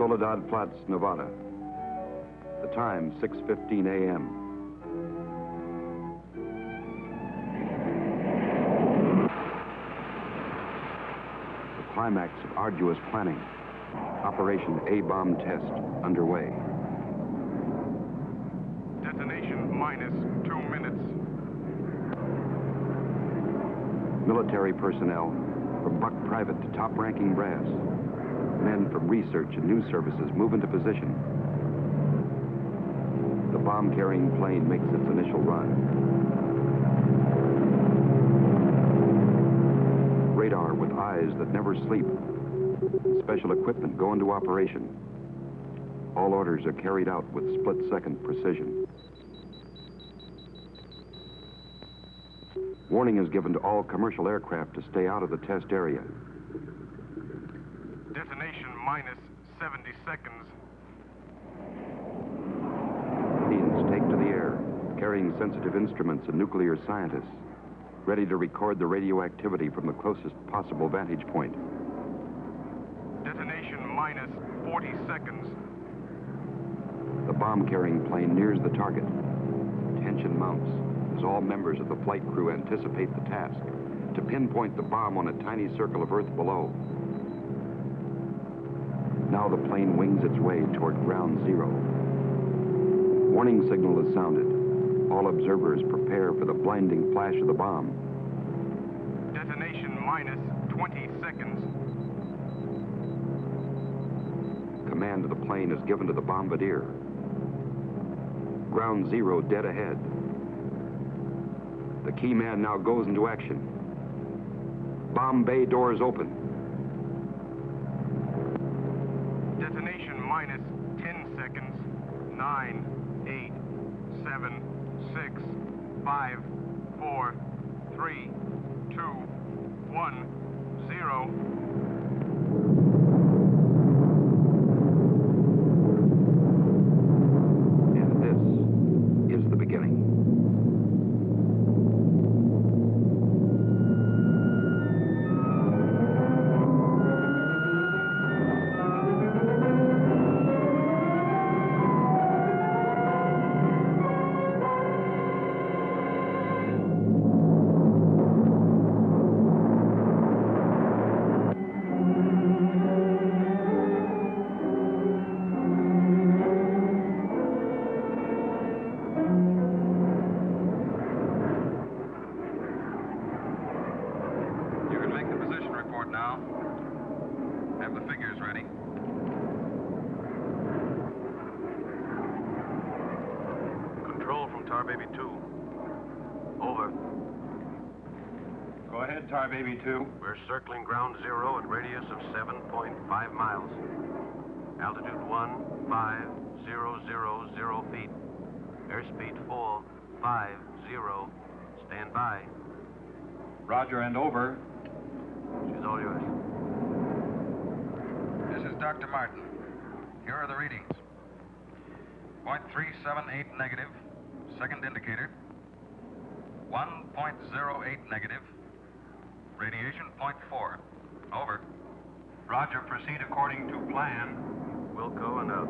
Soledad Flats, Nevada. The time, 6:15 a.m. The climax of arduous planning. Operation A-bomb test underway. Detonation minus 2 minutes. Military personnel, from buck private to top-ranking brass. Men from research and news services move into position. The bomb-carrying plane makes its initial run. Radar with eyes that never sleep. Special equipment go into operation. All orders are carried out with split-second precision. Warning is given to all commercial aircraft to stay out of the test area. Detonation minus 70 seconds. Planes take to the air, carrying sensitive instruments and nuclear scientists, ready to record the radioactivity from the closest possible vantage point. Detonation minus 40 seconds. The bomb-carrying plane nears the target. Tension mounts as all members of the flight crew anticipate the task, to pinpoint the bomb on a tiny circle of Earth below. Now the plane wings its way toward ground zero. Warning signal is sounded. All observers prepare for the blinding flash of the bomb. Detonation minus 20 seconds. Command of the plane is given to the bombardier. Ground zero dead ahead. The key man now goes into action. Bomb bay doors open. Detonation minus 10 seconds. 9, 8, 7, 6, 5, 4, 3, 2, 1, 0. And this is the beginning. Tar Baby 2. We're circling ground zero at radius of 7.5 miles. Altitude 15,000 feet. Airspeed 450. Stand by. Roger and over. She's all yours. This is Dr. Martin. Here are the readings. 0.378 negative, second indicator. 1.08 negative. Radiation 0.4. Over. Roger, proceed according to plan. Wilco and out.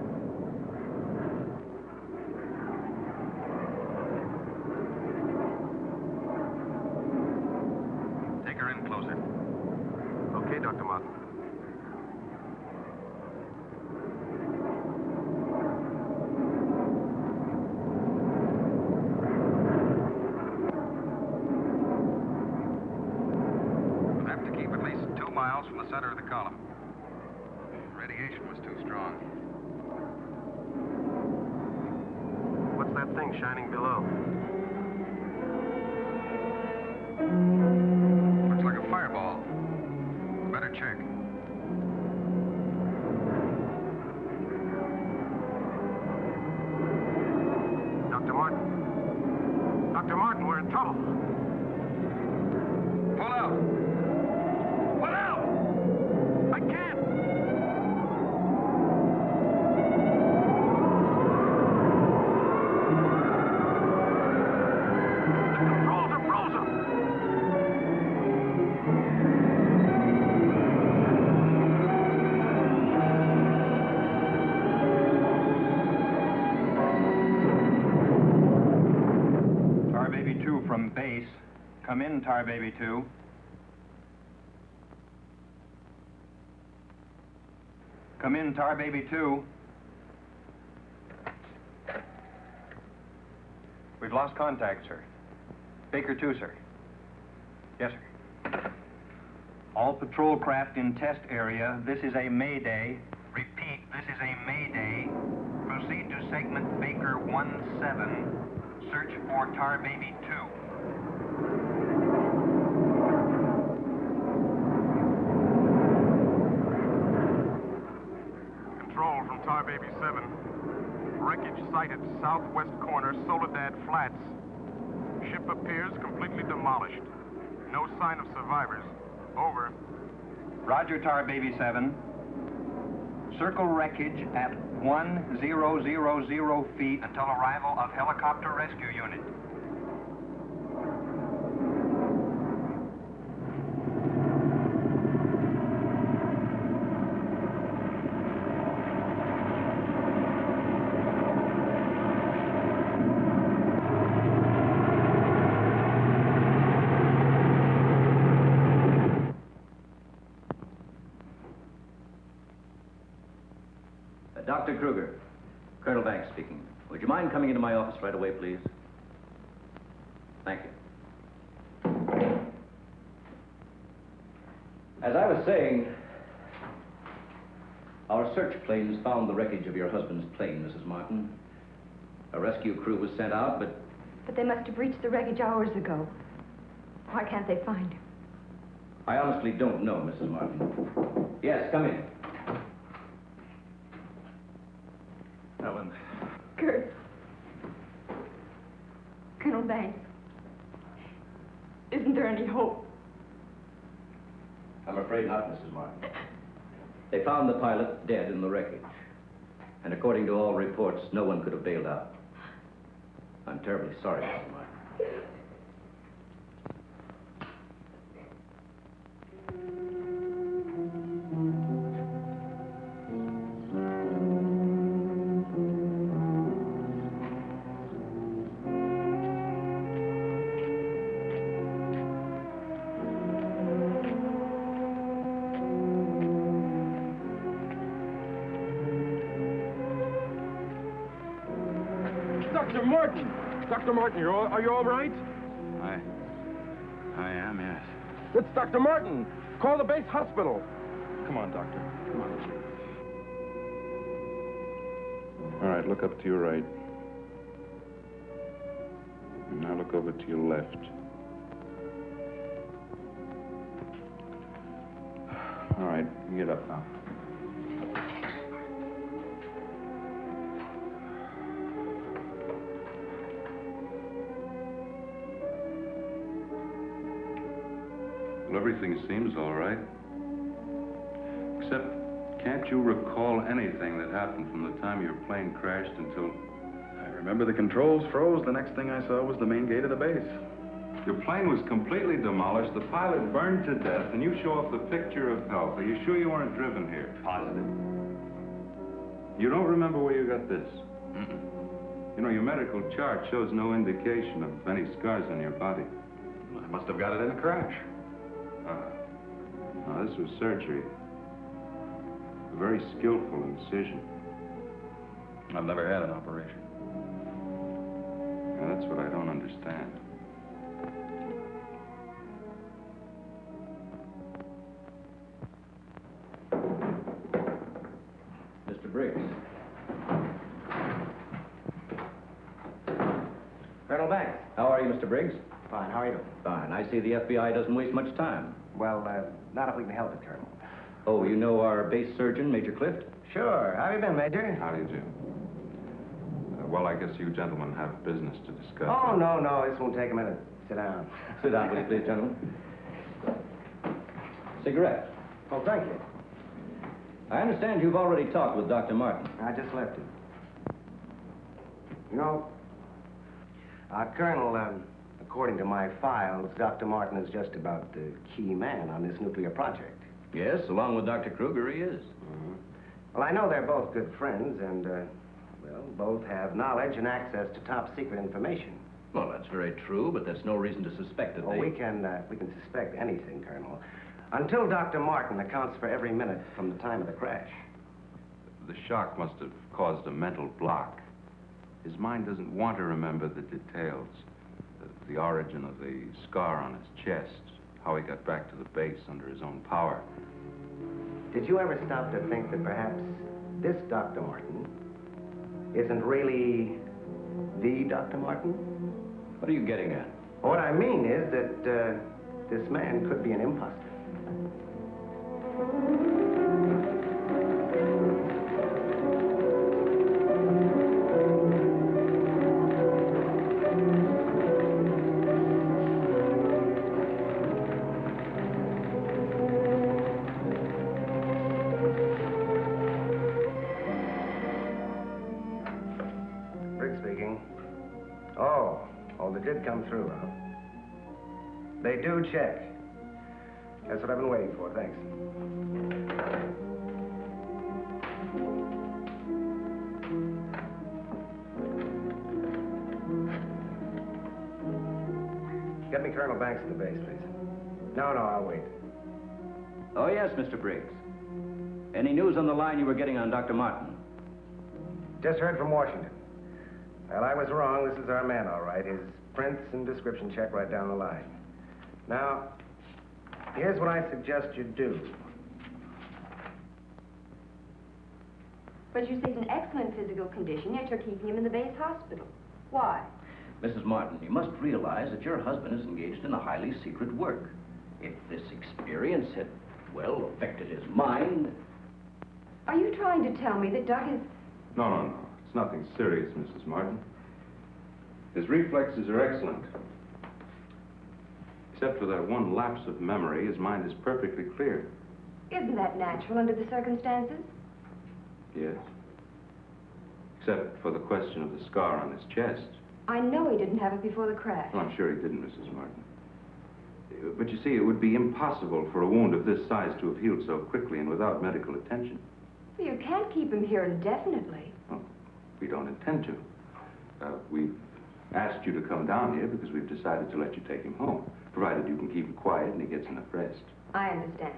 Take her in closer. Okay, Dr. Martin. From the center of the column. Radiation was too strong. What's that thing shining below? Looks like a fireball. Better check. Dr. Martin. Dr. Martin, we're in trouble. Pull out. What out? I can't. The controls are frozen. from base. Come in, Tar Baby 2. Come in, Tar Baby 2. We've lost contact, sir. Baker 2, sir. Yes, sir. All patrol craft in test area. This is a Mayday. Repeat, this is a Mayday. Proceed to segment Baker 17. Search for Tar Baby 2. Control from Tar Baby 7. Wreckage sighted southwest corner, Soledad Flats. Ship appears completely demolished. No sign of survivors. Over. Roger, Tar Baby 7. Circle wreckage at 1000 feet until arrival of helicopter rescue unit. Dr. Kruger, Colonel Banks speaking. Would you mind coming into my office right away, please? Thank you. As I was saying, our search planes found the wreckage of your husband's plane, Mrs. Martin. A rescue crew was sent out, but... But they must have reached the wreckage hours ago. Why can't they find him? I honestly don't know, Mrs. Martin. Yes, come in. Ellen. Kurt. Colonel Banks. Isn't there any hope? I'm afraid not, Mrs. Martin. They found the pilot dead in the wreckage. And according to all reports, no one could have bailed out. I'm terribly sorry, Mrs. Martin. Dr. Martin! Dr. Martin, are you all right? I am, yes. It's Dr. Martin. Call the base hospital. Come on, Doctor. Come on. All right, look up to your right. And now look over to your left. All right, you get up now. Well, everything seems all right. Except, can't you recall anything that happened from the time your plane crashed until... I remember the controls froze. The next thing I saw was the main gate of the base. Your plane was completely demolished, the pilot burned to death, and you show off the picture of health. Are you sure you weren't driven here? Positive. You don't remember where you got this? Mm-mm. You know, your medical chart shows no indication of any scars on your body. I must have got it in a crash. Now, this was surgery. A very skillful incision. I've never had an operation. Now, that's what I don't understand. Mr. Briggs. Colonel Banks. How are you, Mr. Briggs? Fine, how are you? Fine. I see the FBI doesn't waste much time. Well, not if we can help it, Colonel. Oh, you know our base surgeon, Major Clift? Sure. How have you been, Major? How do you do? Well, I guess you gentlemen have business to discuss. Oh, no. This won't take a minute. Sit down. Sit down, will you, please, gentlemen. Cigarette. Oh, thank you. I understand you've already talked with Dr. Martin. I just left him. You know, Colonel, according to my files, Dr. Martin is just about the key man on this nuclear project. Yes, along with Dr. Kruger, he is. Mm-hmm. Well, I know they're both good friends, and, well, both have knowledge and access to top-secret information. Well, that's very true, but that's no reason to suspect that We can suspect anything, Colonel, until Dr. Martin accounts for every minute from the time of the crash. The shock must have caused a mental block. His mind doesn't want to remember the details. The origin of the scar on his chest, how he got back to the base under his own power. Did you ever stop to think that perhaps this Dr. Martin isn't really the Dr. Martin? What are you getting at? What I mean is that this man could be an imposter. They did come through, huh? They do check. That's what I've been waiting for, thanks. Get me Colonel Banks at the base, please. No, I'll wait. Oh, yes, Mr. Briggs. Any news on the line you were getting on Dr. Martin? Just heard from Washington. Well, I was wrong. This is our man, all right. His prints and description check right down the line. Now, here's what I suggest you do. But you say he's in excellent physical condition, yet you're keeping him in the base hospital. Why? Mrs. Martin, you must realize that your husband is engaged in a highly secret work. If this experience had, well, affected his mind... Are you trying to tell me that Doug is... No. It's nothing serious, Mrs. Martin. His reflexes are excellent. Except for that one lapse of memory, his mind is perfectly clear. Isn't that natural under the circumstances? Yes. Except for the question of the scar on his chest. I know he didn't have it before the crash. Well, I'm sure he didn't, Mrs. Martin. But you see, it would be impossible for a wound of this size to have healed so quickly and without medical attention. Well, you can't keep him here indefinitely. Well, we don't intend to. We've asked you to come down here because we've decided to let you take him home, provided you can keep him quiet and he gets enough rest. I understand.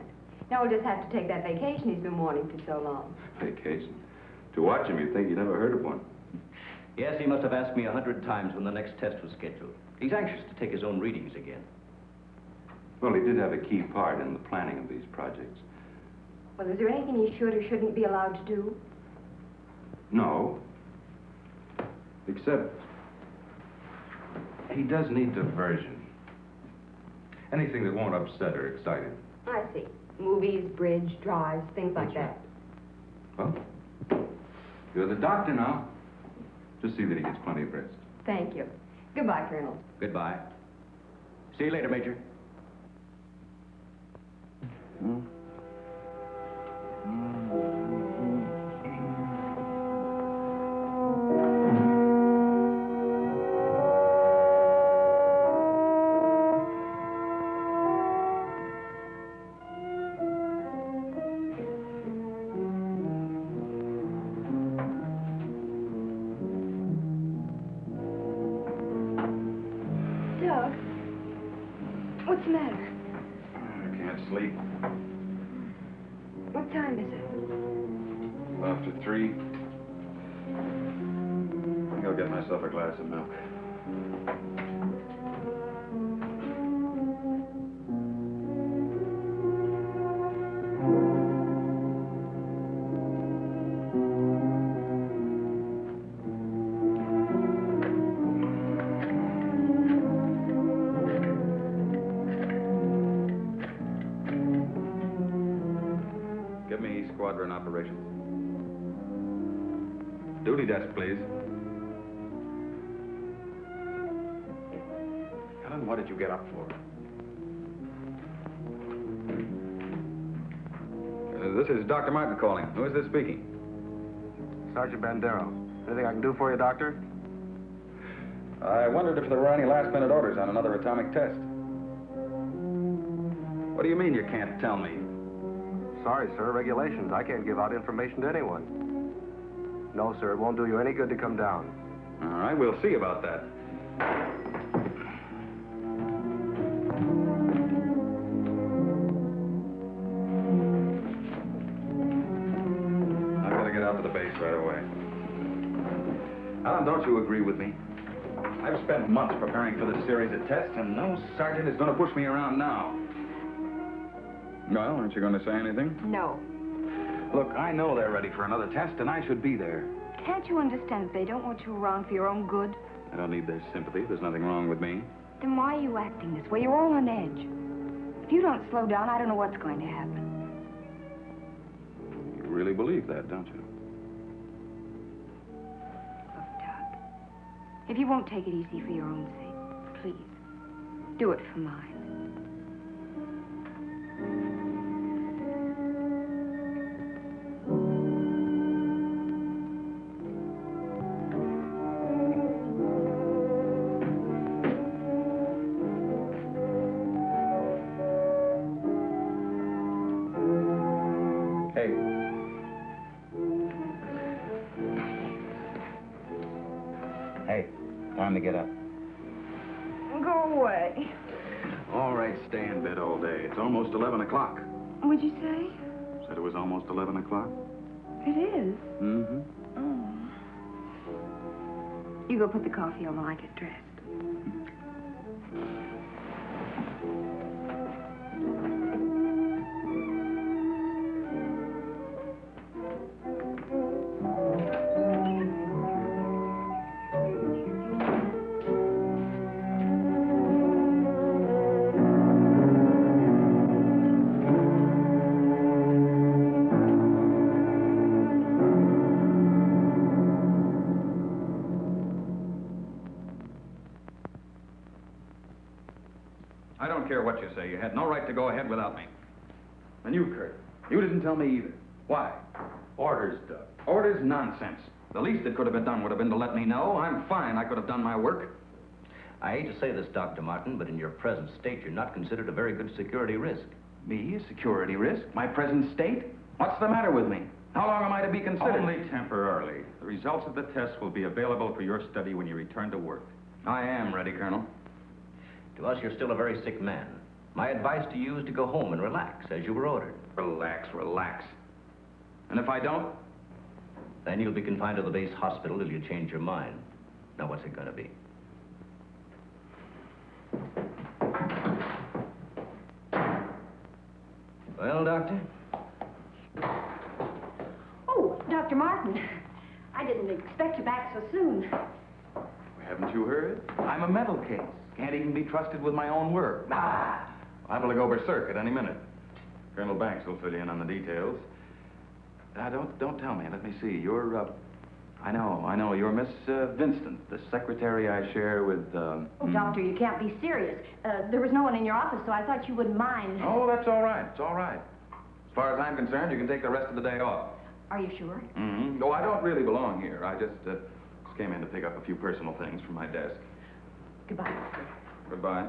Now we'll just have to take that vacation he's been wanting for so long. Vacation? To watch him, you'd think you never heard of one. Yes, he must have asked me 100 times when the next test was scheduled. He's anxious to take his own readings again. Well, he did have a key part in the planning of these projects. Well, is there anything he should or shouldn't be allowed to do? No. Except, he does need diversion. Anything that won't upset or excite him. I see. Movies, bridge, drives, things like that. Well, you're the doctor now. Just see that he gets plenty of rest. Thank you. Goodbye, Colonel. Goodbye. See you later, Major. Doug, what's the matter? I can't sleep. What time is it? After 3. I think I'll get myself a glass of milk. Give me squadron operations. Duty desk, please. Helen, what did you get up for? This is Dr. Martin calling. Who is this speaking? Sergeant Bandero. Anything I can do for you, Doctor? I wondered if there were any last-minute orders on another atomic test. What do you mean you can't tell me? Sorry, sir. Regulations. I can't give out information to anyone. No, sir. It won't do you any good to come down. All right, we'll see about that. Now, don't you agree with me? I've spent months preparing for this series of tests, and no sergeant is going to push me around now. Well, aren't you going to say anything? No. Look, I know they're ready for another test, and I should be there. Can't you understand that they don't want you around for your own good? I don't need their sympathy. There's nothing wrong with me. Then why are you acting this way? You're all on edge. If you don't slow down, I don't know what's going to happen. You really believe that, don't you? Look, Doug, if you won't take it easy for your own sake, please, do it for mine. Hey, time to get up. Go away. All right, stay in bed all day. It's almost 11 o'clock. What'd you say? Said it was almost 11 o'clock. It is. Mm-hmm. Oh. You go put the coffee on while I get dressed. I don't care what you say. You had no right to go ahead without me. And you, Kurt, you didn't tell me either. Why? Orders, Doug. Orders? Nonsense. The least that could have been done would have been to let me know. I'm fine. I could have done my work. I hate to say this, Dr. Martin, but in your present state, you're not considered a very good security risk. Me, a security risk? My present state? What's the matter with me? How long am I to be considered? Only temporarily. The results of the test will be available for your study when you return to work. I am ready, Colonel. To us, you're still a very sick man. My advice to you is to go home and relax, as you were ordered. Relax, relax. And if I don't? Then you'll be confined to the base hospital till you change your mind. Now, what's it going to be? Well, Doctor? Oh, Dr. Martin. I didn't expect you back so soon. Haven't you heard? I'm a mental case. Can't even be trusted with my own work. Liable to go berserk at any minute. Colonel Banks will fill you in on the details. Don't tell me. Let me see. You're, I know. You're Miss Vincent, the secretary I share with, Oh, Doctor, you can't be serious. There was no one in your office, so I thought you wouldn't mind. Oh, that's all right. It's all right. As far as I'm concerned, you can take the rest of the day off. Are you sure? Mm-hmm. No, I don't really belong here. I just came in to pick up a few personal things from my desk. Goodbye, Doctor. Goodbye.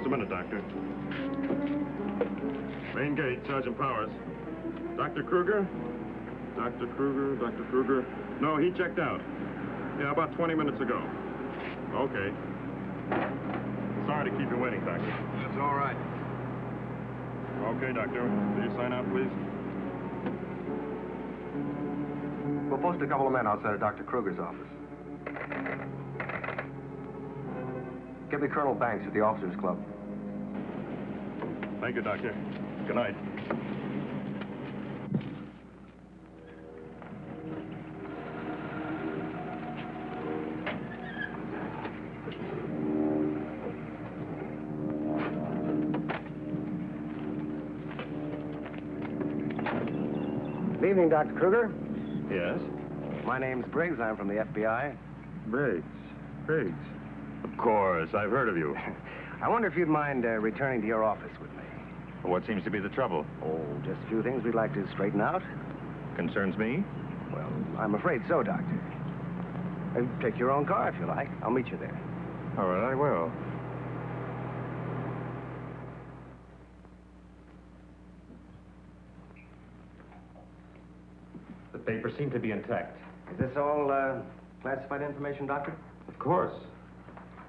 a minute, Doctor. Main gate, Sergeant Powers. Dr. Kruger? Dr. Kruger. No, he checked out. Yeah, about 20 minutes ago. Okay. Sorry to keep you waiting, Doctor. That's all right. Okay, Doctor. Will you sign out, please? We'll post a couple of men outside of Dr. Kruger's office. Get me Colonel Banks at the Officers Club. Thank you, Doctor. Good night. Good evening, Dr. Kruger. Yes? My name's Briggs. I'm from the FBI. Briggs. Of course, I've heard of you. I wonder if you'd mind returning to your office with me. What seems to be the trouble? Oh, just a few things we'd like to straighten out. Concerns me? Well, I'm afraid so, Doctor. Take your own car if you like. I'll meet you there. All right, I will. The papers seem to be intact. Is this all classified information, Doctor? Of course.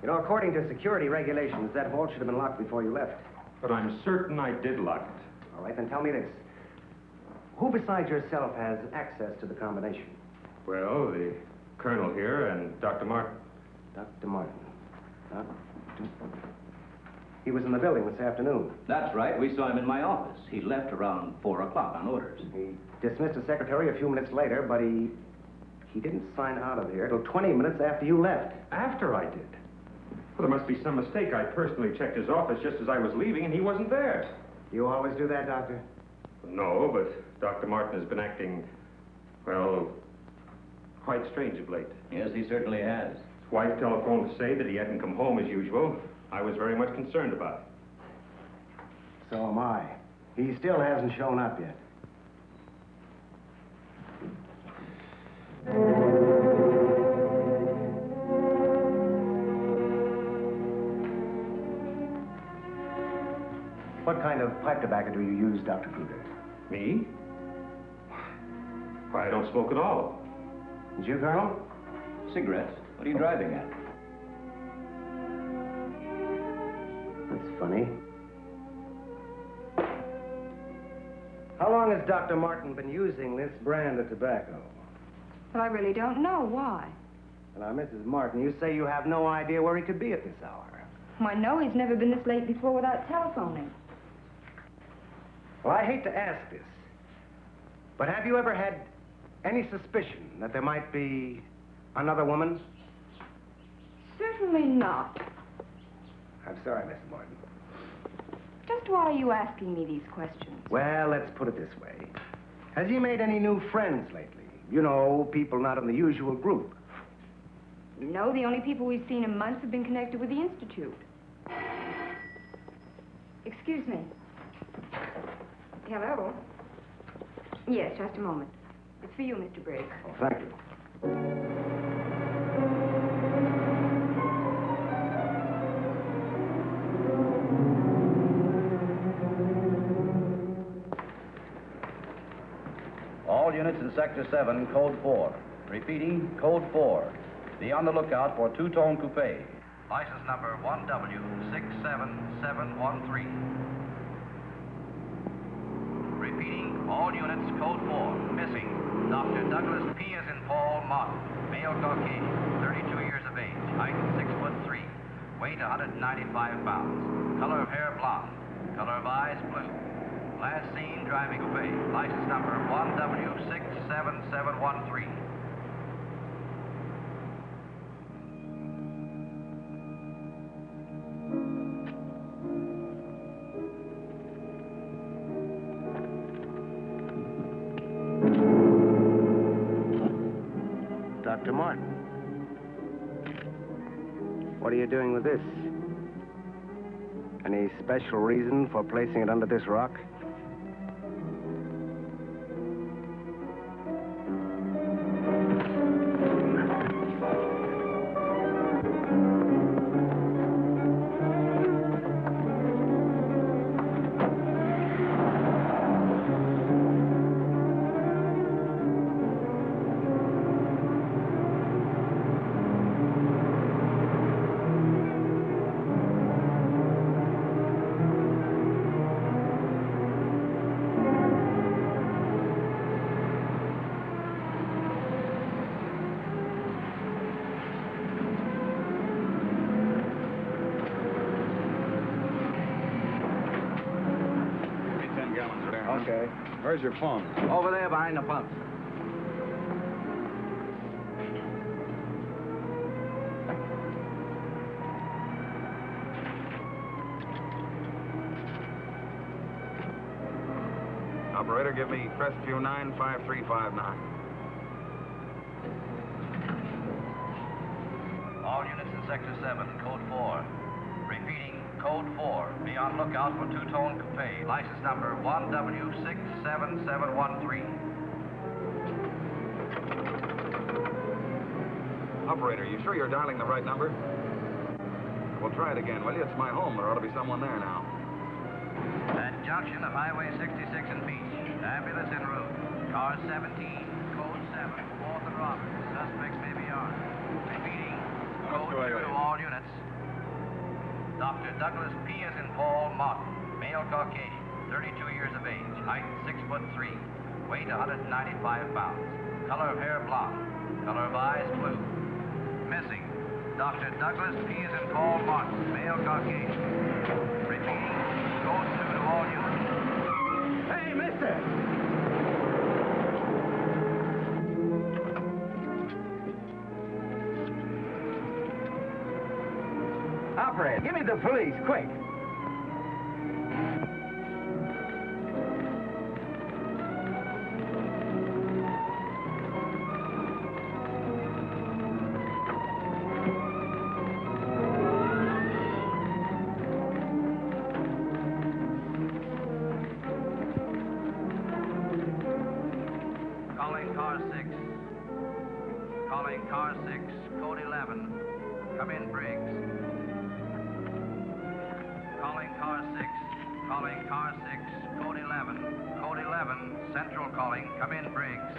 You know, according to security regulations, that vault should have been locked before you left. But I'm certain I did lock it. All right, then tell me this. Who besides yourself has access to the combination? Well, the colonel here and Dr. Martin. Dr. Martin. He was in the building this afternoon. That's right. We saw him in my office. He left around 4 o'clock on orders. He dismissed his secretary a few minutes later, but he didn't sign out of here till 20 minutes after you left. After I did? Well, there must be some mistake. I personally checked his office just as I was leaving, and he wasn't there. You always do that, Doctor? No, but Dr. Martin has been acting, well, quite strange of late. Yes, he certainly has. His wife telephoned to say that he hadn't come home as usual. I was very much concerned about it. So am I. He still hasn't shown up yet. What kind of pipe tobacco do you use, Dr. Kruger? Me? Why, I don't smoke at all. Did you, Colonel? Cigarettes? What are you driving at? That's funny. How long has Dr. Martin been using this brand of tobacco? Well, I really don't know. Why? Now, Mrs. Martin, you say you have no idea where he could be at this hour. Well, I know he's never been this late before without telephoning. Well, I hate to ask this, but have you ever had any suspicion that there might be another woman? Certainly not. I'm sorry, Mrs. Martin. Just why are you asking me these questions? Well, let's put it this way. Has he made any new friends lately? You know, people not in the usual group. No, the only people we've seen in months have been connected with the Institute. Excuse me. Hello? Yes, just a moment. It's for you, Mr. Briggs. Oh, thank you. All units in Sector 7, Code 4. Repeating, Code 4. Be on the lookout for two-tone coupe. License number 1W67713. Repeating, all units, Code 4. Missing, Dr. Douglas P. as in Paul Martin, male Caucasian, 32 years of age, height 6'3", weight 195 pounds, color of hair blonde, color of eyes blue. Last seen driving coupe. License number 1W67713. Dr. Martin. What are you doing with this? Any special reason for placing it under this rock? Okay. Where's your phone? Over there behind the pumps. Operator, give me Crestview 95359. All units in Sector 7, Code 4. Repeating, Code 4. Be on lookout for two-tone coupe. License number 1W67713. Operator, you sure you're dialing the right number? Well, try it again, will you? It's my home. There ought to be someone there now. At junction of Highway 66 and Beach. Ambulance en route. Car 17, Code 7, 4th and Roberts. Suspect may be armed. Repeating, Code 2 to all units. Dr. Douglas P. as in Paul Martin, male Caucasian, 32 years of age, height 6'3", weight 195 pounds, color of hair blonde, color of eyes blue. Missing, Dr. Douglas P. as in Paul Martin, male Caucasian. Repeating, Code 2 to all units. Hey, mister! Operator, give me the police, quick. Calling car 6. Calling car 6, Code 11. Come in, Briggs. Calling car 6. Calling car 6, Code 11. Code 11, Central calling. Come in, Briggs.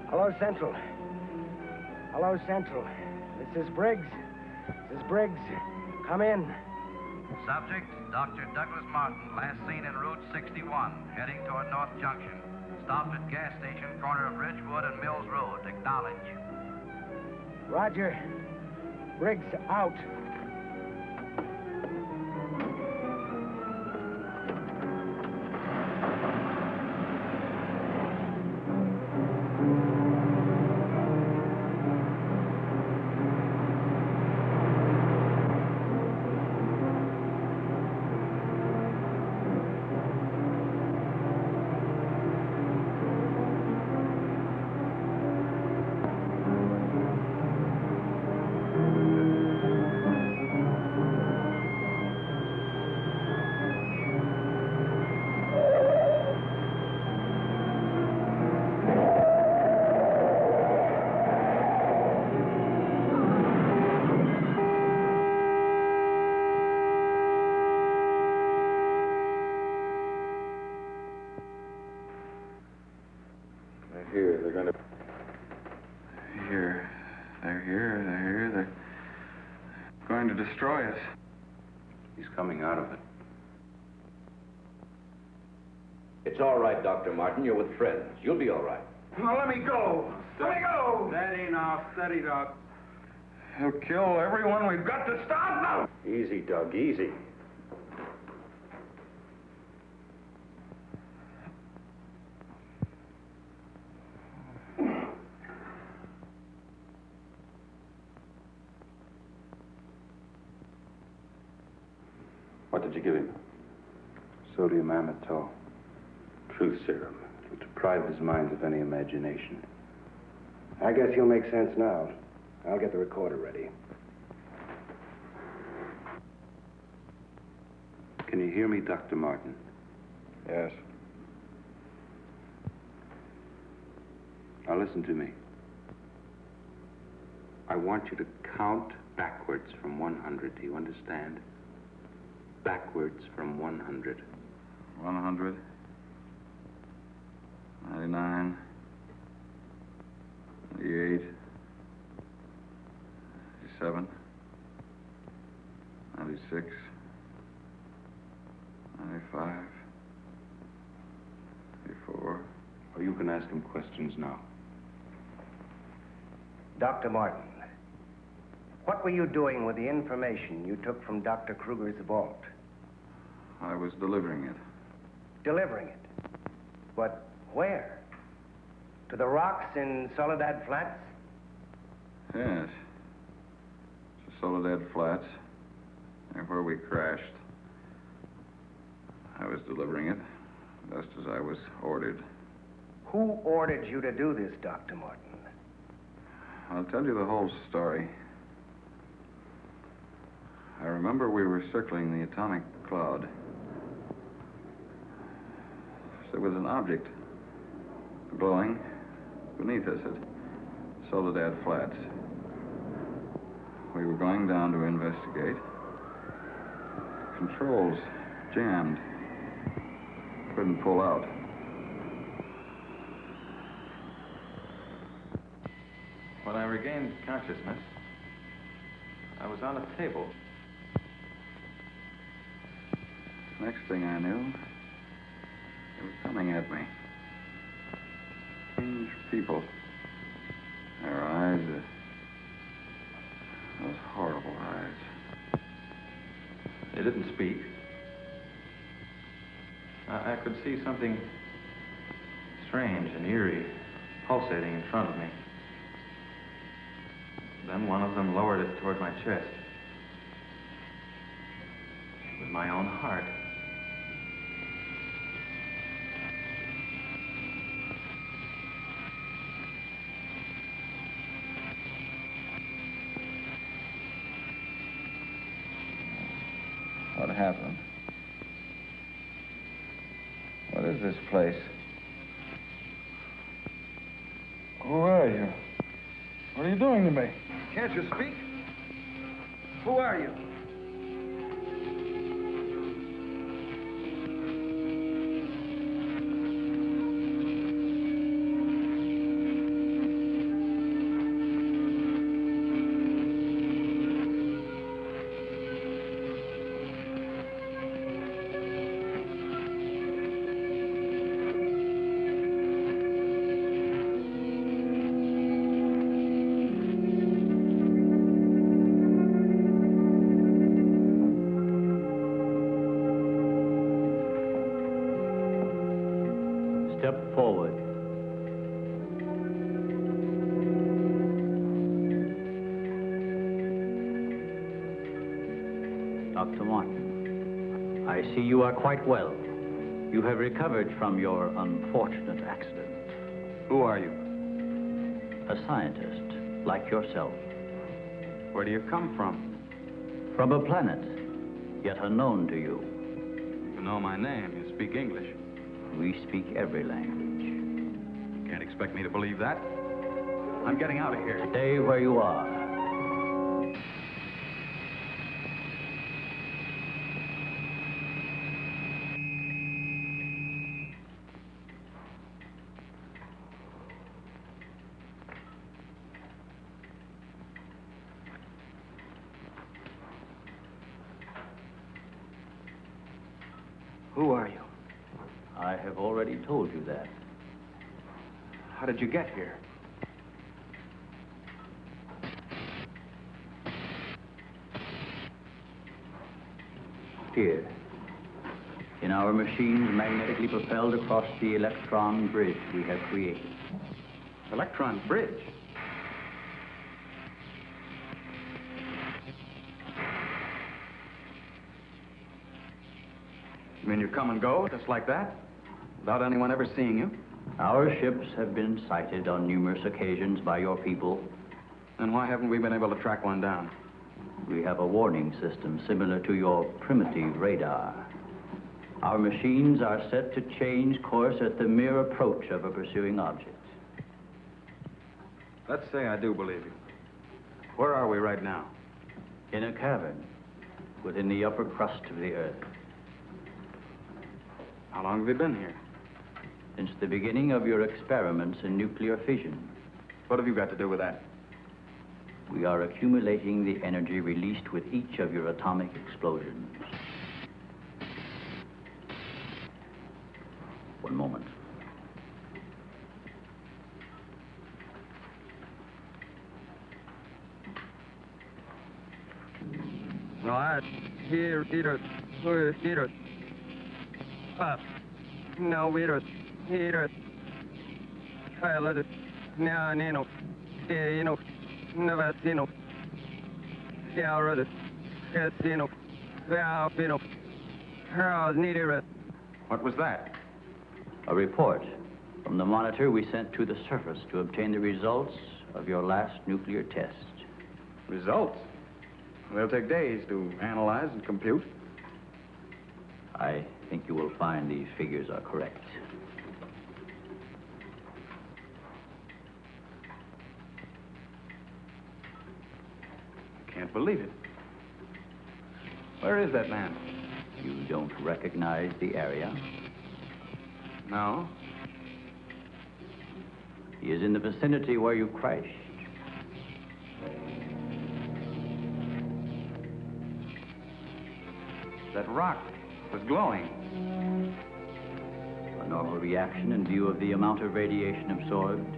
Hello, Central. Hello, Central. This is Briggs. This is Briggs. Come in. Subject, Dr. Douglas Martin, last seen en route 61, heading toward North Junction. Stopped at gas station, corner of Ridgewood and Mills Road. Acknowledge. Roger. Briggs out. Destroy us. He's coming out of it. It's all right, Dr. Martin. You're with friends. You'll be all right. Now let me go. Let me go. Steady now, steady, Doc. He'll kill everyone. We've got to stop now. Easy, Doug, easy. What did you give him? Sodium amytal. Truth serum. It'll deprive his mind of any imagination. I guess you'll make sense now. I'll get the recorder ready. Can you hear me, Dr. Martin? Yes. Now listen to me. I want you to count backwards from 100. Do you understand? Backwards from 100. 100. 99. 98. 97. 96. 95. 84. Or you can ask him questions now. Dr. Martin, what were you doing with the information you took from Dr. Kruger's vault? I was delivering it. Delivering it? But where? To the rocks in Soledad Flats? Yes. To Soledad Flats, there where we crashed. I was delivering it, just as I was ordered. Who ordered you to do this, Dr. Martin? I'll tell you the whole story. I remember we were circling the atomic cloud. There was an object glowing beneath us at Soledad Flats. We were going down to investigate. Controls jammed. Couldn't pull out. When I regained consciousness, I was on a table. Next thing I knew, they were coming at me. Strange people. Their eyes, those horrible eyes. They didn't speak. I could see something strange and eerie pulsating in front of me. Then one of them lowered it toward my chest. It was my own heart. What happened? What is this place? Who are you? What are you doing to me? Can't you speak? Who are you? Step forward. Dr. Martin, I see you are quite well. You have recovered from your unfortunate accident. Who are you? A scientist, like yourself. Where do you come from? From a planet, yet unknown to you. You know my name. You speak English. We speak every language. You can't expect me to believe that. I'm getting out of here. Stay where you are. Who are you? I have already told you that. How did you get here? Here. In our machines magnetically propelled across the electron bridge we have created. Electron bridge? You mean you come and go, just like that? Without anyone ever seeing you? Our ships have been sighted on numerous occasions by your people. Then why haven't we been able to track one down? We have a warning system similar to your primitive radar. Our machines are set to change course at the mere approach of a pursuing object. Let's say I do believe you. Where are we right now? In a cavern within the upper crust of the Earth. How long have you been here? Since the beginning of your experiments in nuclear fission. What have you got to do with that? We are accumulating the energy released with each of your atomic explosions. One moment. No, I hear it. Papa. No, we're here. I let it. Now, Nino. Nino. Navasino. Yeah, rather. Casino. Valpino. How's needed it? What was that? A report from the monitor we sent to the surface to obtain the results of your last nuclear test. Results? They'll take days to analyze and compute. I think you will find these figures are correct. Can't believe it. Where is that man? You don't recognize the area? No. He is in the vicinity where you crashed. That rock was glowing. A normal reaction in view of the amount of radiation absorbed.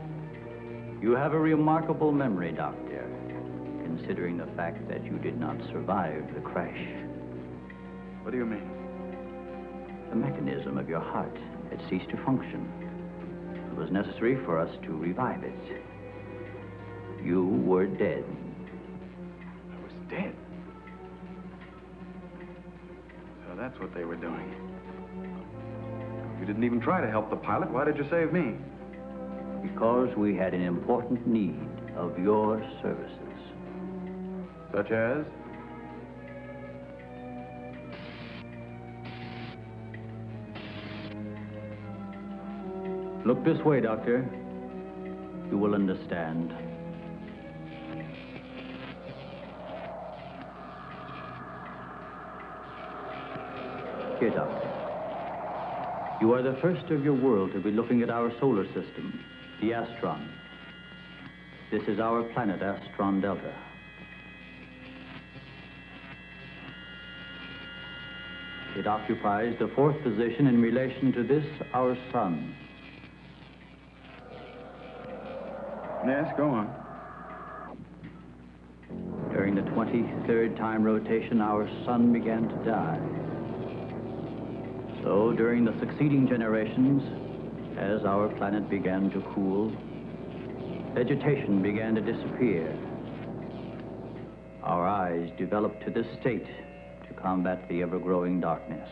You have a remarkable memory, Doctor, considering the fact that you did not survive the crash. What do you mean? The mechanism of your heart had ceased to function. It was necessary for us to revive it. You were dead. I was dead? So that's what they were doing. You didn't even try to help the pilot. Why did you save me? Because we had an important need of your services. Such as? Look this way, Doctor. You will understand. Here, Doctor. You are the first of your world to be looking at our solar system, the Astron. This is our planet, Astron Delta. It occupies the 4th position in relation to this, our sun. Yes, go on. During the 23rd time rotation, our sun began to die. So, during the succeeding generations, as our planet began to cool, vegetation began to disappear. Our eyes developed to this state to combat the ever-growing darkness.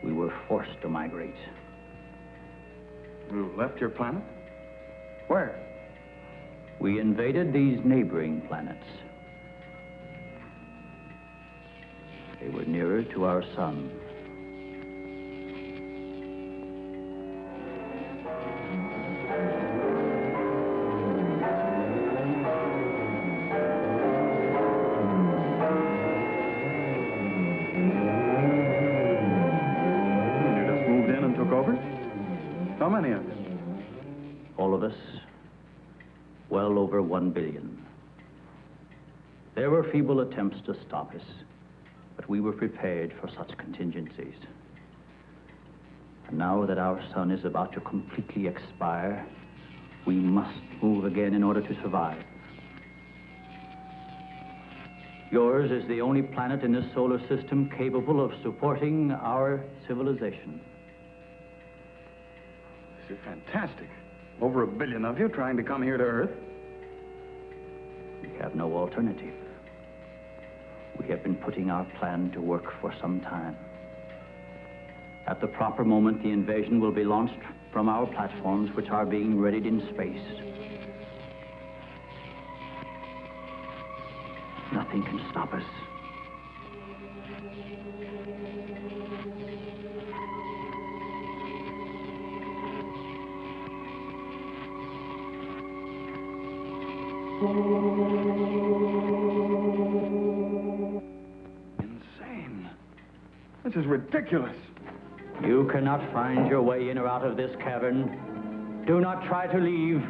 We were forced to migrate. You left your planet? Where? We invaded these neighboring planets. They were nearer to our sun. You just moved in and took over? How many of you? All of us, well over 1 billion. There were feeble attempts to stop us, but we were prepared for such contingencies. And now that our sun is about to completely expire, we must move again in order to survive. Yours is the only planet in this solar system capable of supporting our civilization. This is fantastic. Over 1 billion of you trying to come here to Earth. We have no alternative. We have been putting our plan to work for some time. At the proper moment, the invasion will be launched from our platforms, which are being readied in space. Nothing can stop us. Insane. This is ridiculous. You cannot find your way in or out of this cavern. Do not try to leave.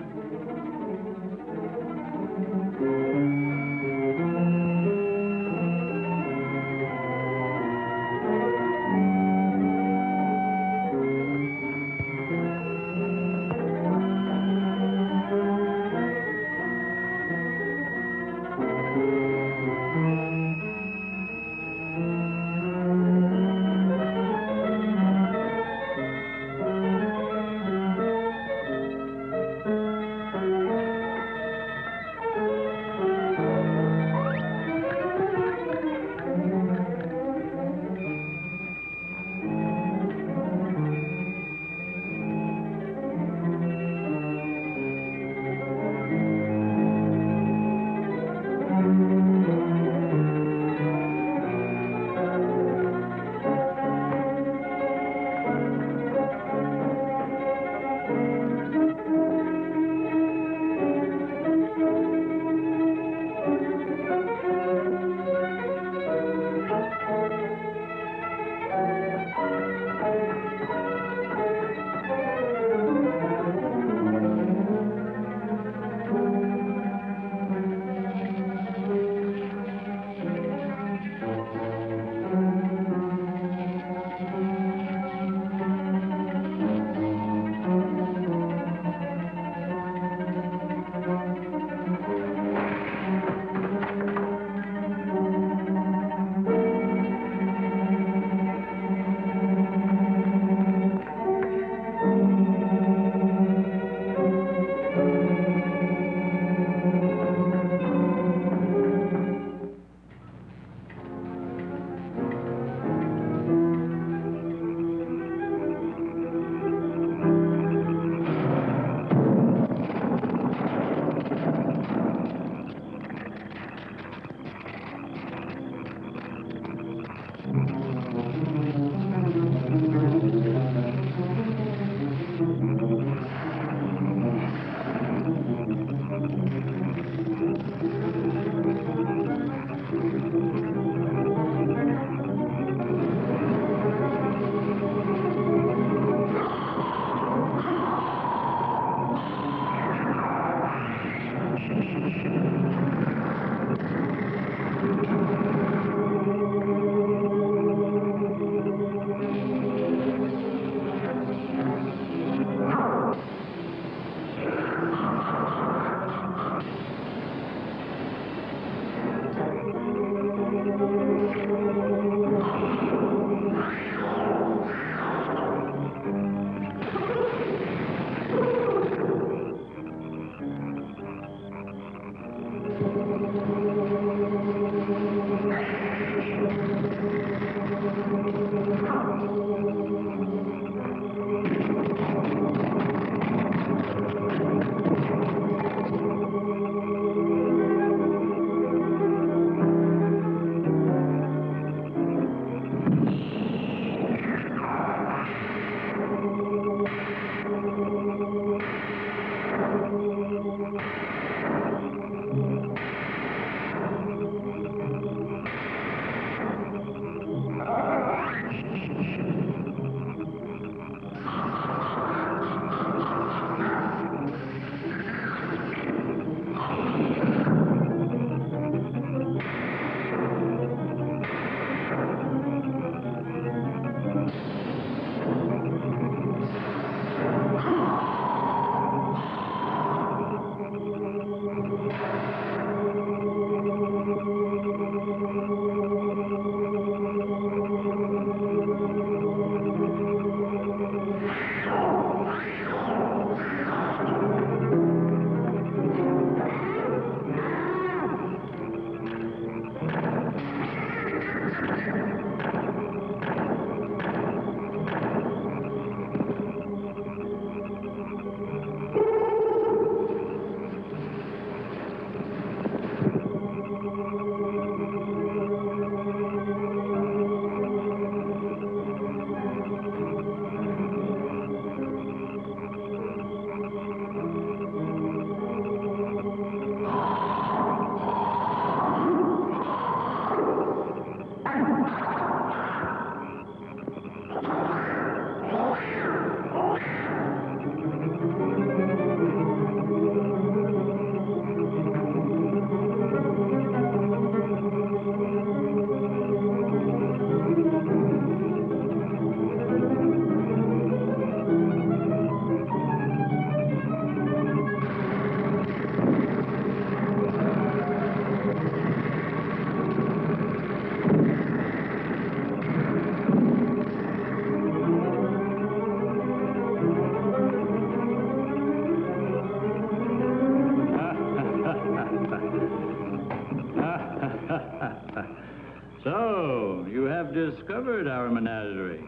So, you have discovered our menagerie.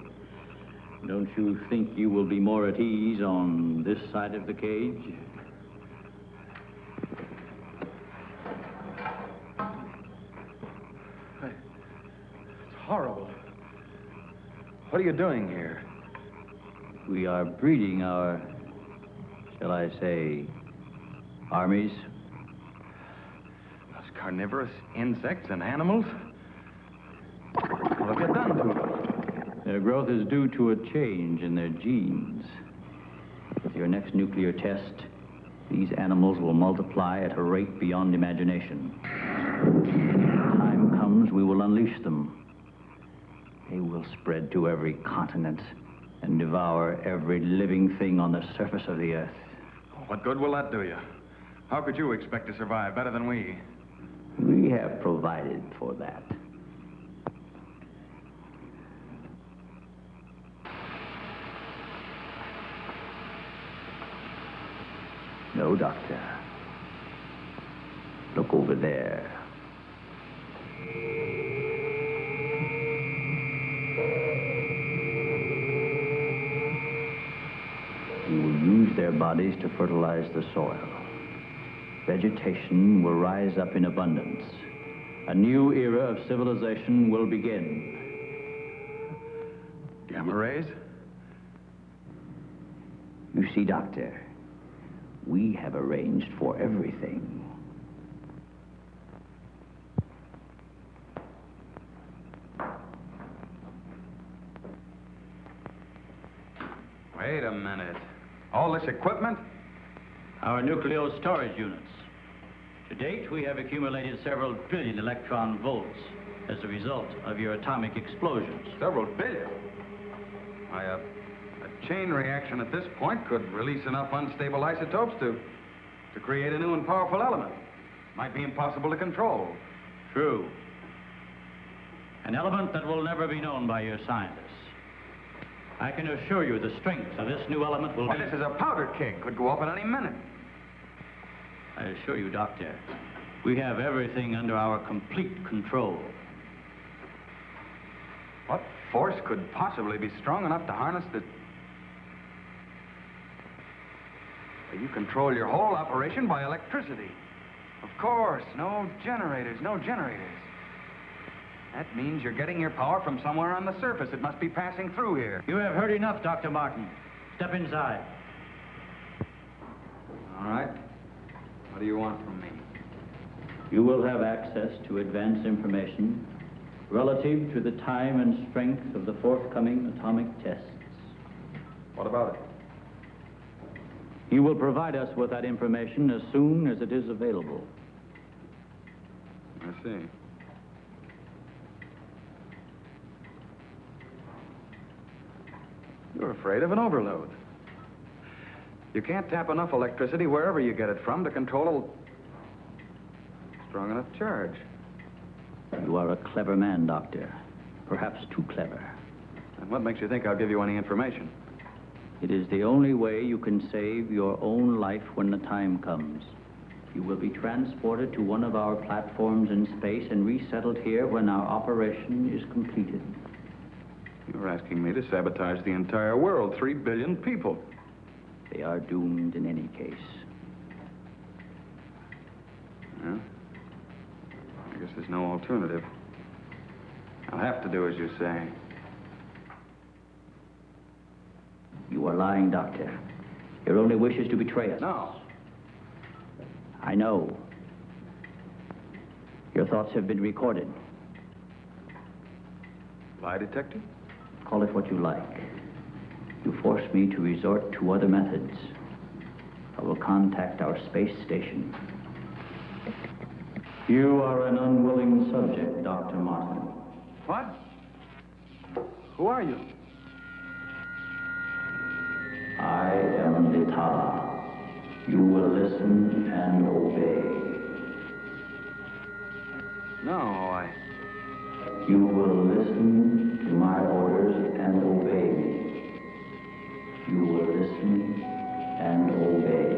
Don't you think you will be more at ease on this side of the cage? It's horrible. What are you doing here? We are breeding our, shall I say, armies. Those carnivorous insects and animals? What have you done to them? Their growth is due to a change in their genes. With your next nuclear test, these animals will multiply at a rate beyond imagination. When time comes, we will unleash them. They will spread to every continent and devour every living thing on the surface of the earth. What good will that do you? How could you expect to survive better than we? We have provided for that. No, Doctor. Look over there. We will use their bodies to fertilize the soil. Vegetation will rise up in abundance. A new era of civilization will begin. Gamma rays? You see, Doctor, we have arranged for everything. Wait a minute. All this equipment? Our nuclear storage units. To date, we have accumulated several billion electron volts as a result of your atomic explosions. Several billion? A chain reaction at this point could release enough unstable isotopes to create a new and powerful element. Might be impossible to control. True. An element that will never be known by your scientists. I can assure you the strength of this new element will be... This is a powder keg. Could go off at any minute. I assure you, Doctor, we have everything under our complete control. What force could possibly be strong enough to harness the... You control your whole operation by electricity. Of course, no generators. That means you're getting your power from somewhere on the surface. It must be passing through here. You have heard enough, Dr. Martin. Step inside. All right. What do you want from me? You will have access to advanced information relative to the time and strength of the forthcoming atomic tests. What about it? You will provide us with that information as soon as it is available. I see. You're afraid of an overload. You can't tap enough electricity wherever you get it from to control a strong enough charge. You are a clever man, Doctor. Perhaps too clever. Then What makes you think I'll give you any information? It is the only way you can save your own life when the time comes. You will be transported to one of our platforms in space and resettled here when our operation is completed. You're asking me to sabotage the entire world, 3 billion people. They are doomed in any case. Well, I guess there's no alternative. I'll have to do as you say. You are lying, Doctor. Your only wish is to betray us. No. I know. Your thoughts have been recorded. Lie detector? Call it what you like. You force me to resort to other methods. I will contact our space station. You are an unwilling subject, Dr. Martin. What? Who are you? I am Lita. You will listen and obey. No, You will listen to my orders and obey me. You will listen and obey.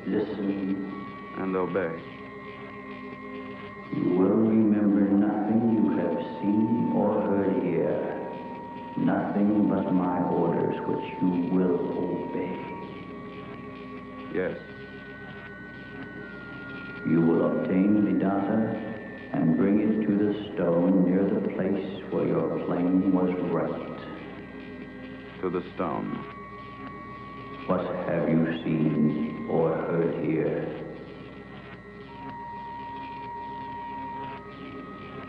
Listen and obey. You will remember nothing you have seen or heard here. Nothing but my orders which you will obey. Yes. You will obtain the data and bring it to the stone near the place where your plane was wrecked. To the stone. What have you seen or heard here?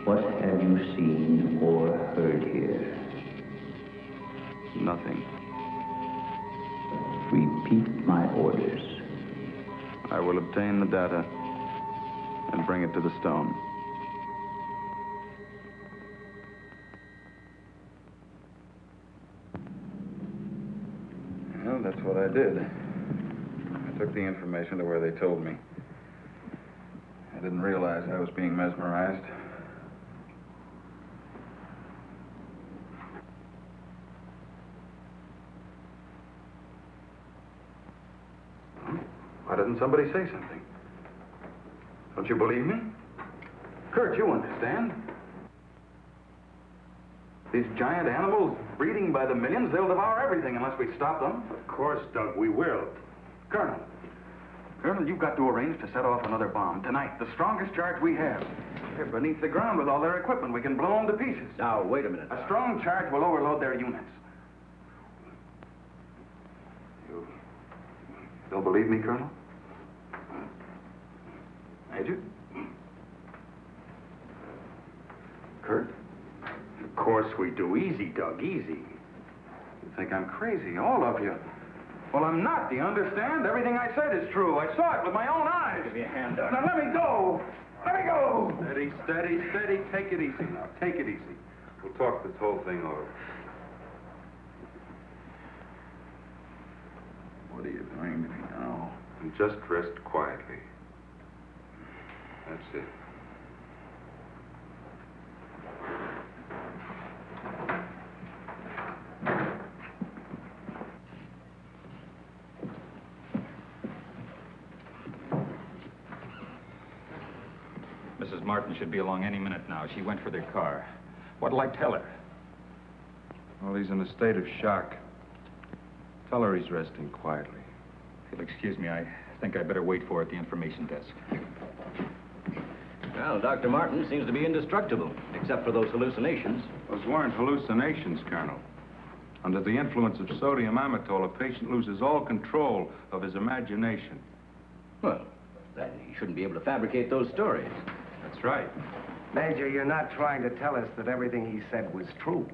What have you seen or heard here? Nothing. Repeat my orders. I will obtain the data and bring it to the stone. Well, that's what I did. I took the information to where they told me. I didn't realize I was being mesmerized. Why didn't somebody say something? Don't you believe me? Kurt, you understand. These giant animals breeding by the millions, they'll devour everything unless we stop them. Of course, Doug, we will. Colonel, you've got to arrange to set off another bomb tonight. The strongest charge we have. They're beneath the ground with all their equipment. We can blow them to pieces. Now, wait a minute. A strong charge will overload their units. You'll believe me, Colonel? Major? Kurt? Of course we do. Easy, Doug, easy. You think I'm crazy, all of you. Well, I'm not, do you understand? Everything I said is true. I saw it with my own eyes. Give me a hand, Doug. Now, let me go. Let me go. Steady, steady, steady. Take it easy now. Take it easy. We'll talk this whole thing over. What are you doing to me now? And just rest quietly. That's it. Mrs. Martin should be along any minute now. She went for their car. What'll I tell her? Well, he's in a state of shock. Tell her he's resting quietly. If you'll excuse me, I think I'd better wait for her at the information desk. Well, Dr. Martin seems to be indestructible, except for those hallucinations. Those weren't hallucinations, Colonel. Under the influence of sodium amytal, a patient loses all control of his imagination. Well, then he shouldn't be able to fabricate those stories. That's right. Major, you're not trying to tell us that everything he said was true.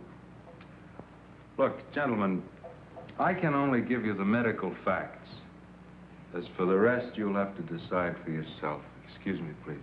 Look, gentlemen, I can only give you the medical facts. As for the rest, you'll have to decide for yourself. Excuse me, please.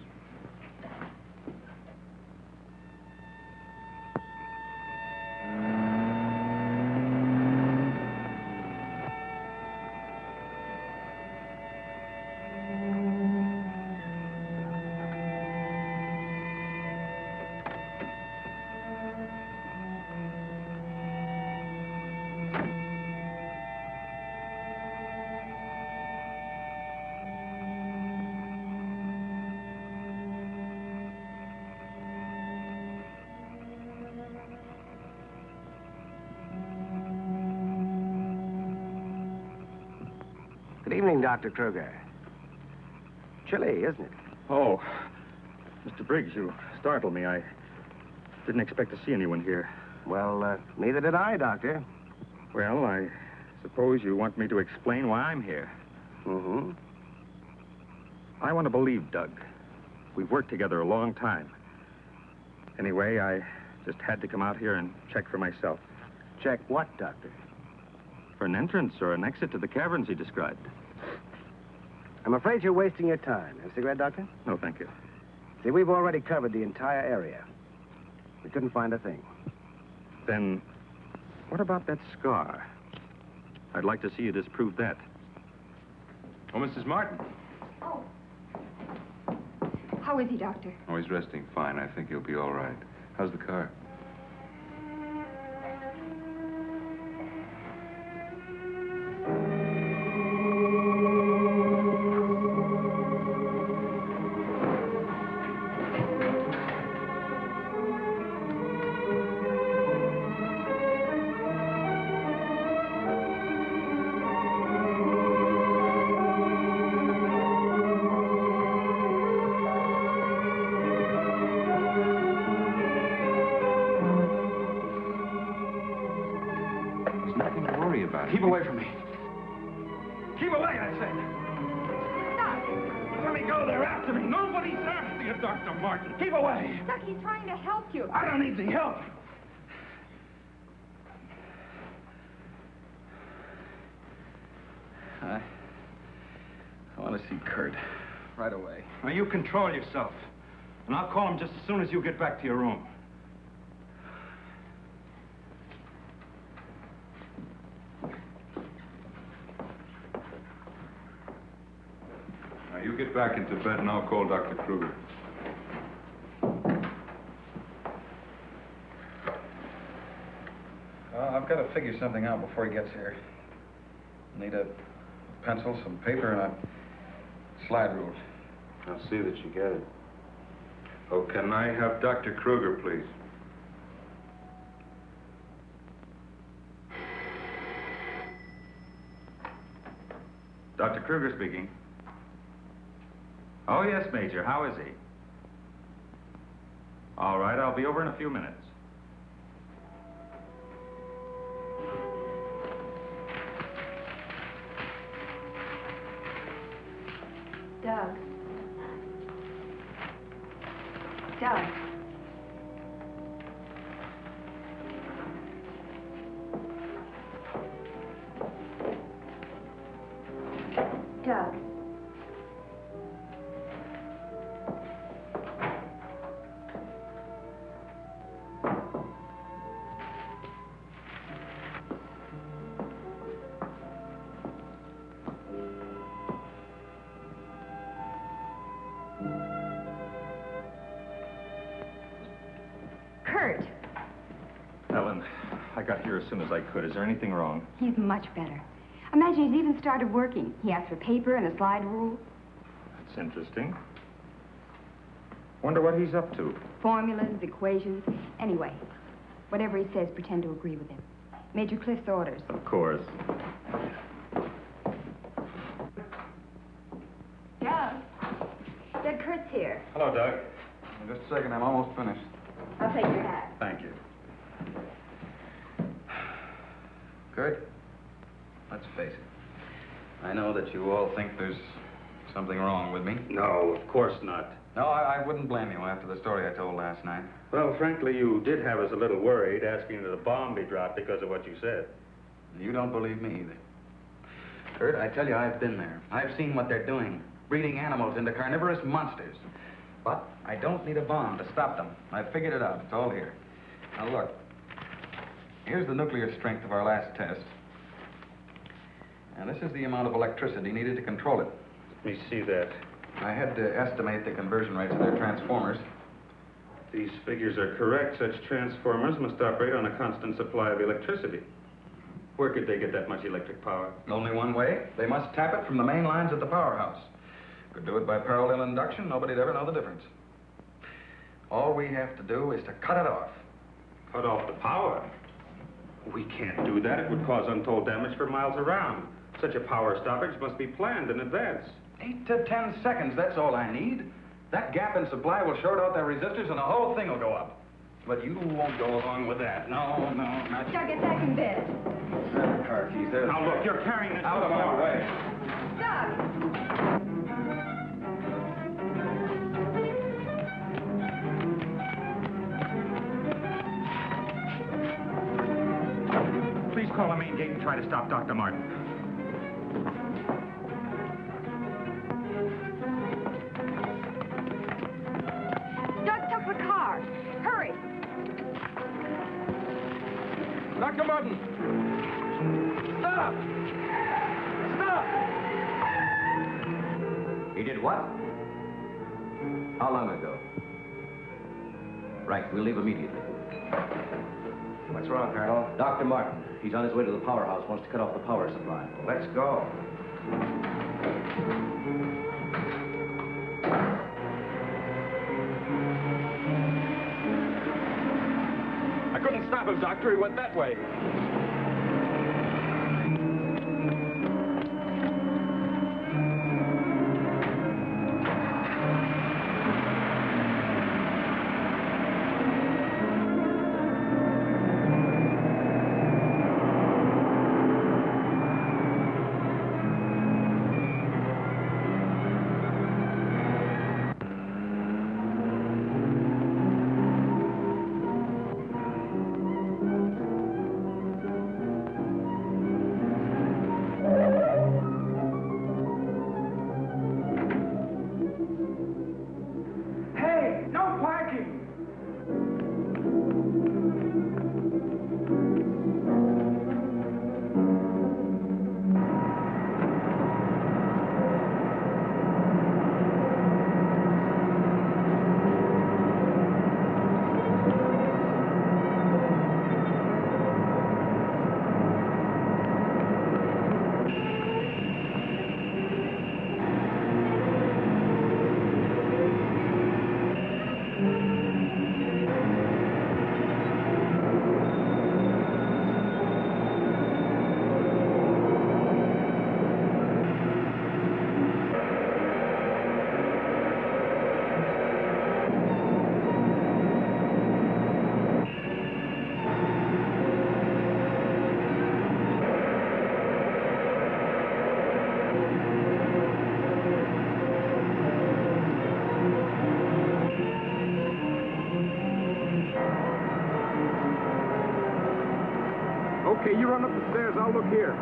evening, Dr. Kruger. Chilly, isn't it? Oh, Mr. Briggs, you startled me. I didn't expect to see anyone here. Well, neither did I, Doctor. Well, I suppose you want me to explain why I'm here. Mm-hmm. I want to believe Doug. We've worked together a long time. Anyway, I just had to come out here and check for myself. Check what, Doctor? For an entrance or an exit to the caverns he described. I'm afraid you're wasting your time. Have a cigarette, Doctor? No, thank you. See, we've already covered the entire area. We couldn't find a thing. Then, what about that scar? I'd like to see you disprove that. Oh, Mrs. Martin. Oh. How is he, Doctor? Oh, he's resting fine. I think he'll be all right. How's the car? Keep away from me. Keep away, I said. Let me go. They're after me. Nobody's after you, Dr. Martin. Keep away. Doc, he's trying to help you. I don't need the help. I want to see Kurt right away. Now, you control yourself. And I'll call him just as soon as you get back to your room. Now, you get back into bed and I'll call Dr. Kruger. I've got to figure something out before he gets here. Need a pencil, some paper, and a slide rule. I'll see that you get it. Oh, can I have Dr. Kruger, please? Dr. Kruger speaking. Oh, yes, Major. How is he? All right, I'll be over in a few minutes. Doug. Doug. Doug. Kurt. Ellen, I got here as soon as I could. Is there anything wrong? He's much better. Imagine he's even started working. He asked for paper and a slide rule. That's interesting. Wonder what he's up to. Formulas, equations. Anyway, whatever he says, pretend to agree with him. Major Cliff's orders. Of course. Doug. Doug, Kurt's here. Hello, Doug. Just a second, I'm almost finished. I'll take your hat. Thank you. Kurt, let's face it. I know that you all think there's something wrong with me. No, of course not. No, I wouldn't blame you after the story I told last night. Well, frankly, you did have us a little worried, asking that a bomb be dropped because of what you said. You don't believe me either. Kurt, I tell you, I've been there. I've seen what they're doing, breeding animals into carnivorous monsters. But I don't need a bomb to stop them. I've figured it out. It's all here. Now, look. Here's the nuclear strength of our last test. And this is the amount of electricity needed to control it. Let me see that. I had to estimate the conversion rates of their transformers. These figures are correct. Such transformers must operate on a constant supply of electricity. Where could they get that much electric power? Only one way. They must tap it from the main lines at the powerhouse. Could do it by parallel induction. Nobody'd ever know the difference. All we have to do is to cut it off. Cut off the power? We can't do that. It would cause untold damage for miles around. Such a power stoppage must be planned in advance. 8 to 10 seconds, that's all I need. That gap in supply will short out their resistors and the whole thing will go up. But you won't go along with that. No, not you. Doug, get back in bed. Grab the car keys. There. Now, look, you're carrying this out of my way. Doug! Please call the main gate and try to stop Dr. Martin. Doug took the car. Hurry. Dr. Martin! Stop! Stop! He did what? How long ago? Right, we'll leave immediately. What's wrong, Colonel? Dr. Martin. He's on his way to the powerhouse, wants to cut off the power supply. Let's go. I couldn't stop him, Doctor. He went that way. Okay, you run up the stairs. I'll look here.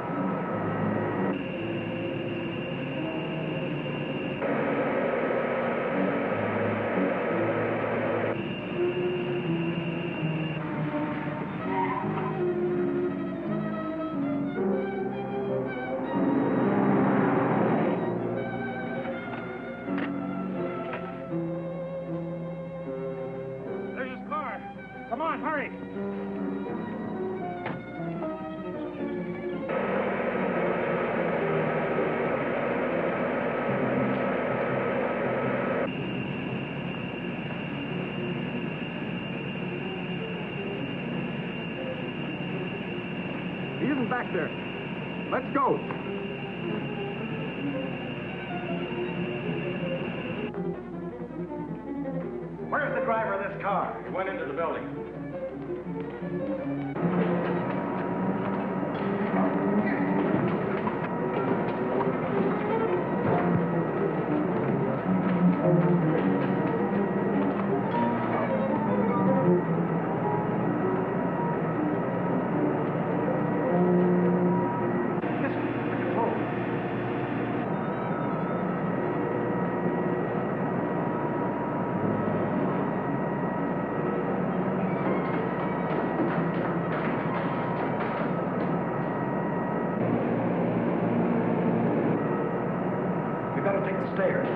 There's his car. Come on, hurry. He isn't back there. Let's go. Where's the driver of this car? He went into the building. Stairs.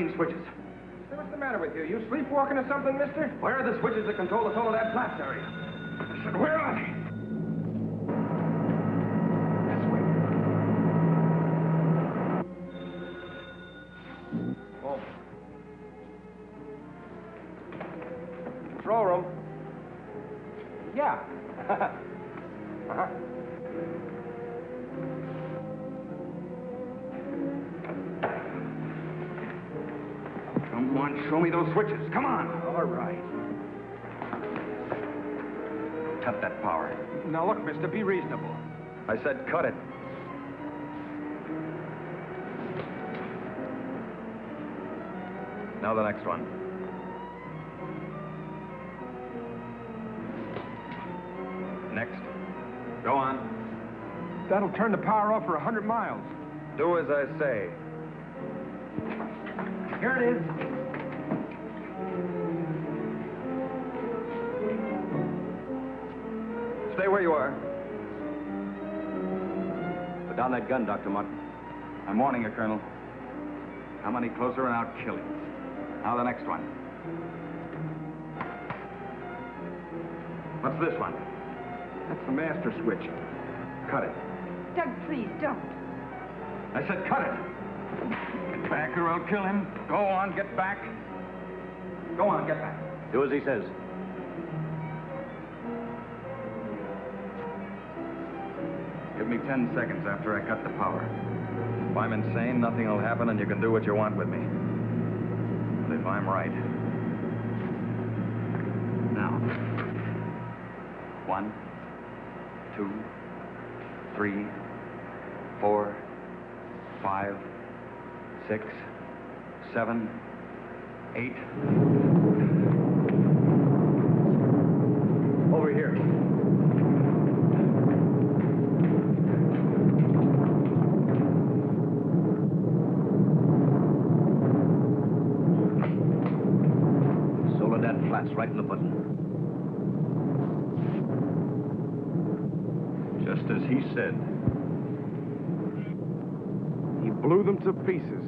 these switches? Hey, what's the matter with you? You sleepwalking or something, mister? Where are the switches that control the Soledad Flats area? I said, where are they? Control room. Yeah. Uh-huh. Come on, show me those switches. Come on. All right. Cut that power. Now, look, mister, be reasonable. I said cut it. Now the next one. Next. Go on. That'll turn the power off for 100 miles. Do as I say. Here it is. Stay where you are. Put down that gun, Dr. Martin. I'm warning you, Colonel. Come any closer and I'll kill you. Now the next one. What's this one? That's the master switch. Cut it. Doug, please, don't. I said cut it. Get back or I'll kill him. Go on, get back. Go on, get back. Do as he says. Give me 10 seconds after I cut the power. If I'm insane, nothing will happen and you can do what you want with me. But if I'm right... Now. 1, 2, 3, 4, 5, 6, 7, 8. Over here. Soledad Flats, right in the button. Just as he said. He blew them to pieces.